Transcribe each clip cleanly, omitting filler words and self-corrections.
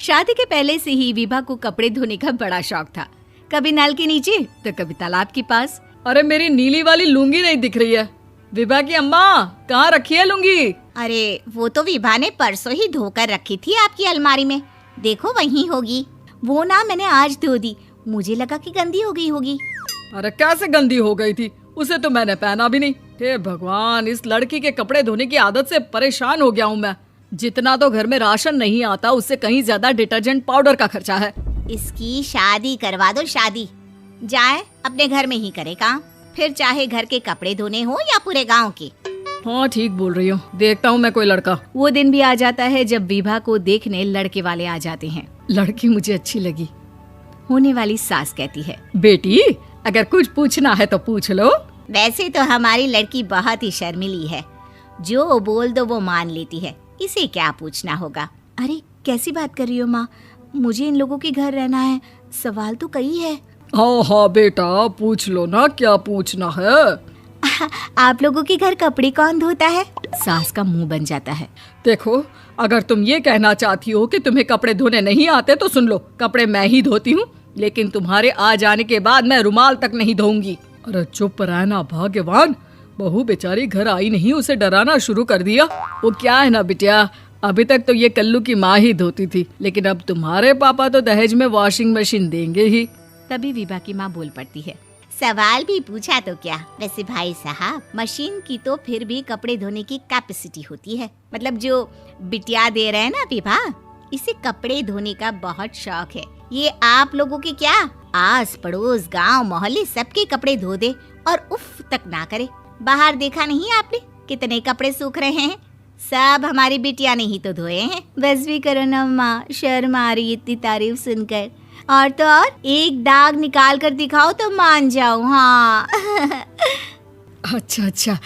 शादी के पहले से ही विभा को कपड़े धोने का बड़ा शौक था। कभी नल के नीचे तो कभी तालाब के पास। अरे मेरी नीली वाली लुंगी नहीं दिख रही है। विभा की अम्मा, कहाँ रखी है लुंगी? अरे वो तो विभा ने परसों ही धोकर रखी थी आपकी अलमारी में, देखो वहीं होगी। वो ना मैंने आज धो दी, मुझे लगा कि गंदी हो गई होगी। अरे कैसे गंदी हो गई थी? उसे तो मैंने पहना भी नहीं। हे भगवान, इस लड़की के कपड़े धोने की आदत से परेशान हो गया हूँ मैं। जितना तो घर में राशन नहीं आता, उससे कहीं ज्यादा डिटर्जेंट पाउडर का खर्चा है। इसकी शादी करवा दो, शादी। जाए अपने घर में ही करे काम, फिर चाहे घर के कपड़े धोने हो या पूरे गांव के। हाँ ठीक बोल रही हो, देखता हूँ मैं कोई लड़का। वो दिन भी आ जाता है जब विभा को देखने लड़के वाले आ जाते हैं। लड़की मुझे अच्छी लगी। होने वाली सास कहती है, बेटी अगर कुछ पूछना है तो पूछ लो। वैसे तो हमारी लड़की बहुत ही शर्मीली है, जो बोल दो वो मान लेती है, इसे क्या पूछना होगा। अरे कैसी बात कर रही हो माँ, मुझे इन लोगों के घर रहना है, सवाल तो कई है। हाँ हाँ बेटा, पूछ लो ना, क्या पूछना है। आप लोगों के घर कपड़े कौन धोता है? सास का मुंह बन जाता है। देखो, अगर तुम ये कहना चाहती हो कि तुम्हें कपड़े धोने नहीं आते तो सुन लो, कपड़े मैं ही धोती हूँ, लेकिन तुम्हारे आ जाने के बाद मैं रुमाल तक नहीं धोऊंगी। अरे चुप रहना भाग्यवान, बहू बेचारी घर आई नहीं, उसे डराना शुरू कर दिया। वो क्या है ना बिटिया, अभी तक तो ये कल्लू की माँ ही धोती थी, लेकिन अब तुम्हारे पापा तो दहेज में वॉशिंग मशीन देंगे ही। तभी विभा की माँ बोल पड़ती है, सवाल भी पूछा तो क्या। वैसे भाई साहब, मशीन की तो फिर भी कपड़े धोने की कैपेसिटी होती है। मतलब जो बिटिया दे रहे हैं ना विभा, इसे कपड़े धोने का बहुत शौक है। ये आप लोगों के क्या, आस पड़ोस गांव मोहल्ले सबके कपड़े धो दे और उफ तक ना करे। बाहर देखा नहीं आपने कितने कपड़े सूख रहे हैं? सब हमारी बिटिया ने ही तो धोए हैं। बस भी करो ना माँ, शर्म आ रही इतनी तारीफ सुनकर। और तो और एक दाग निकाल कर दिखाओ तो मान जाओ। हाँ अच्छा,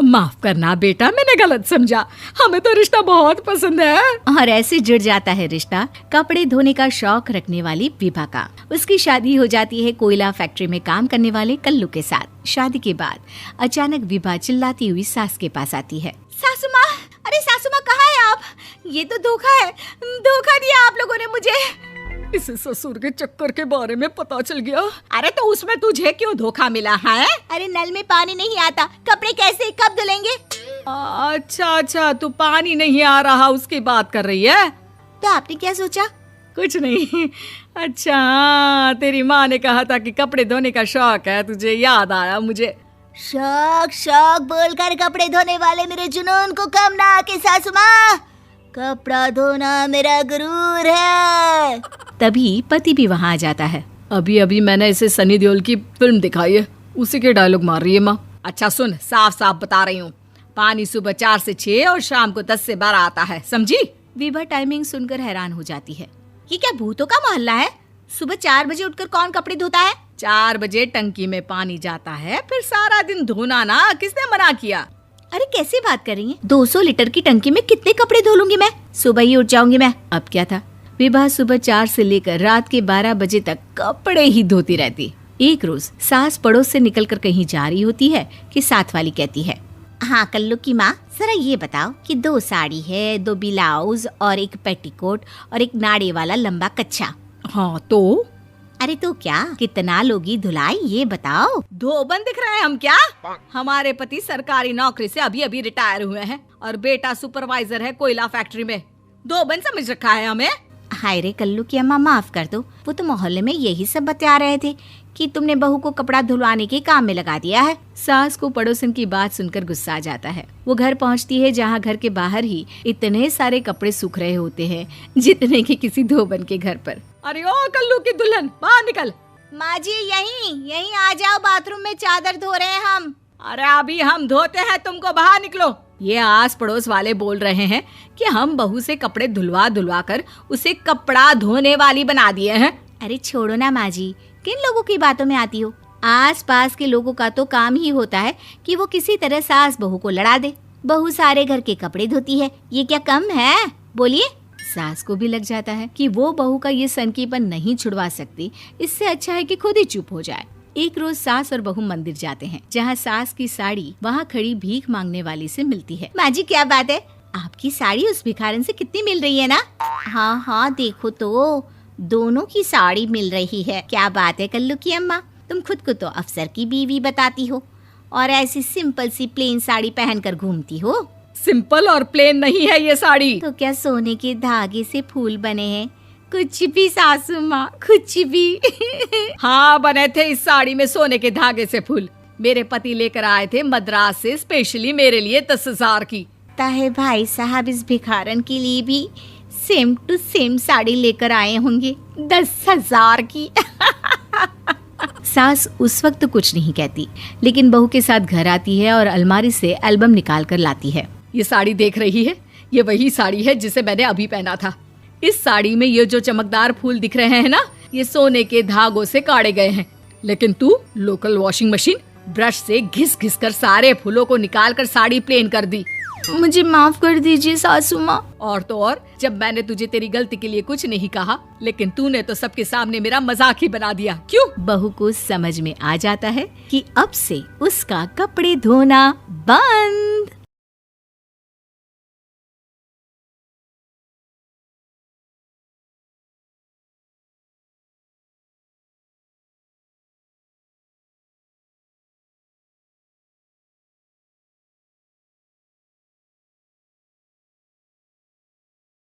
माफ करना बेटा, मैंने गलत समझा। हमें तो रिश्ता बहुत पसंद है। और ऐसे जुड़ जाता है रिश्ता कपड़े धोने का शौक रखने वाली विभा का। उसकी शादी हो जाती है कोयला फैक्ट्री में काम करने वाले कल्लू के साथ। शादी के बाद अचानक विभा चिल्लाती हुई सास के पास आती है। सासू माँ, अरे सासू माँ कहाँ है आप? ये तो धोखा है, धोखा दिया आप लोगों ने मुझे। इसे ससुर के चक्कर के बारे में पता चल गया। अरे तो उसमें तुझे क्यों धोखा मिला है? अरे नल में पानी नहीं आता, कपड़े कैसे कब धुलेंगे? अच्छा, तू पानी नहीं आ रहा उसकी बात कर रही है। तो आपने क्या सोचा? कुछ नहीं। अच्छा, तेरी माँ ने कहा था कि कपड़े धोने का शौक है तुझे, याद आया मुझे। शौक बोलकर कपड़े धोने वाले मेरे जुनून को कम ना आके सासू माँ, कपड़ा धोना मेरा गुरूर है। तभी पति भी वहाँ आ जाता है। अभी मैंने इसे सनी देओल की फिल्म दिखाई है, उसी के डायलॉग मार रही है माँ। अच्छा सुन, साफ साफ बता रही हूँ, पानी सुबह 4 से 6 और शाम को 10 से 12 आता है, समझी? विभा टाइमिंग सुनकर हैरान हो जाती है। ये क्या भूतों का मोहल्ला है? सुबह 4 बजे उठकर कौन कपड़े धोता है? 4 बजे टंकी में पानी जाता है, फिर सारा दिन धोना ना, किसने मना किया? अरे कैसी बात कर रही हैं? 200 लीटर की टंकी में कितने कपड़े धो लूंगी मैं? सुबह ही उठ जाऊंगी मैं। अब क्या था, विभा सुबह 4 से लेकर रात के 12 बजे तक कपड़े ही धोती रहती। एक रोज सास पड़ोस से निकलकर कहीं जा रही होती है कि साथ वाली कहती है, हाँ कल्लू की माँ, जरा ये बताओ कि 2 साड़ी है, 2 ब्लाउज और एक पेटीकोट और एक नाड़े वाला लंबा कच्छा। हाँ तो? अरे तो क्या, कितना लोगी धुलाई ये बताओ। धोबन दिख रहे हैं हम क्या? हमारे पति सरकारी नौकरी से अभी रिटायर हुए हैं और बेटा सुपरवाइजर है कोयला फैक्ट्री में। धोबन समझ रखा है हमें? हाय रे कल्लू की अम्मा, माफ कर दो, वो तो मोहल्ले में यही सब बता रहे थे कि तुमने बहू को कपड़ा धुलवाने के काम में लगा दिया है। सास को पड़ोसन की बात सुनकर गुस्सा आ जाता है। वो घर पहुंचती है जहां घर के बाहर ही इतने सारे कपड़े सूख रहे होते हैं जितने कि किसी धोबन के घर पर। अरे ओ कल्लू की दुल्हन, बाहर निकल। माँ जी यहीं आ जाओ, बाथरूम में चादर धो रहे हैं हम। अरे अभी हम धोते हैं, तुमको बाहर निकलो। ये आस पड़ोस वाले बोल रहे हैं कि हम बहू से कपड़े धुलवा कर उसे कपड़ा धोने वाली बना दिए हैं। अरे छोड़ो ना माँ जी, किन लोगों की बातों में आती हो? आस पास के लोगों का तो काम ही होता है कि वो किसी तरह सास बहू को लड़ा दे। बहू सारे घर के कपड़े धोती है, ये क्या कम है? बोलिए। सास को भी लग जाता है कि वो बहू का ये सनकीपन नहीं छुड़वा सकती, इससे अच्छा है कि खुद ही चुप हो जाए। एक रोज सास और बहू मंदिर जाते हैं, जहाँ सास की साड़ी वहाँ खड़ी भीख मांगने वाली से मिलती है। माँ जी क्या बात है, आपकी साड़ी उस भिखारन से कितनी मिल रही है ना? हाँ हाँ देखो तो, दोनों की साड़ी मिल रही है। क्या बात है कल्लू की अम्मा, तुम खुद को तो अफसर की बीवी बताती हो और ऐसी सिंपल सी प्लेन साड़ी पहनकर घूमती हो। सिंपल और प्लेन नहीं है ये साड़ी। तो क्या सोने के धागे से फूल बने हैं? कुछ भी सासू माँ, कुछ भी। हाँ बने थे इस साड़ी में सोने के धागे से फूल। मेरे पति लेकर आए थे मद्रास से स्पेशली मेरे लिए 10,000 की। ताहे भाई साहब इस भिखारन के लिए भी सेम टू सेम साड़ी लेकर आए होंगे 10,000 की। सास उस वक्त तो कुछ नहीं कहती, लेकिन बहू के साथ घर आती है और अलमारी से एल्बम निकाल कर लाती है। ये साड़ी देख रही है, ये वही साड़ी है जिसे मैंने अभी पहना था। इस साड़ी में ये जो चमकदार फूल दिख रहे हैं ना, ये सोने के धागों से काटे गए हैं। लेकिन तू लोकल वॉशिंग मशीन ब्रश से घिस घिस कर सारे फूलों को निकाल कर साड़ी प्लेन कर दी। मुझे माफ कर दीजिए सासू माँ। और तो और, जब मैंने तुझे तेरी गलती के लिए कुछ नहीं कहा, लेकिन तूने तो सबके सामने मेरा मजाक ही बना दिया। क्यों? बहू को समझ में आ जाता है कि अब से उसका कपड़े धोना बंद।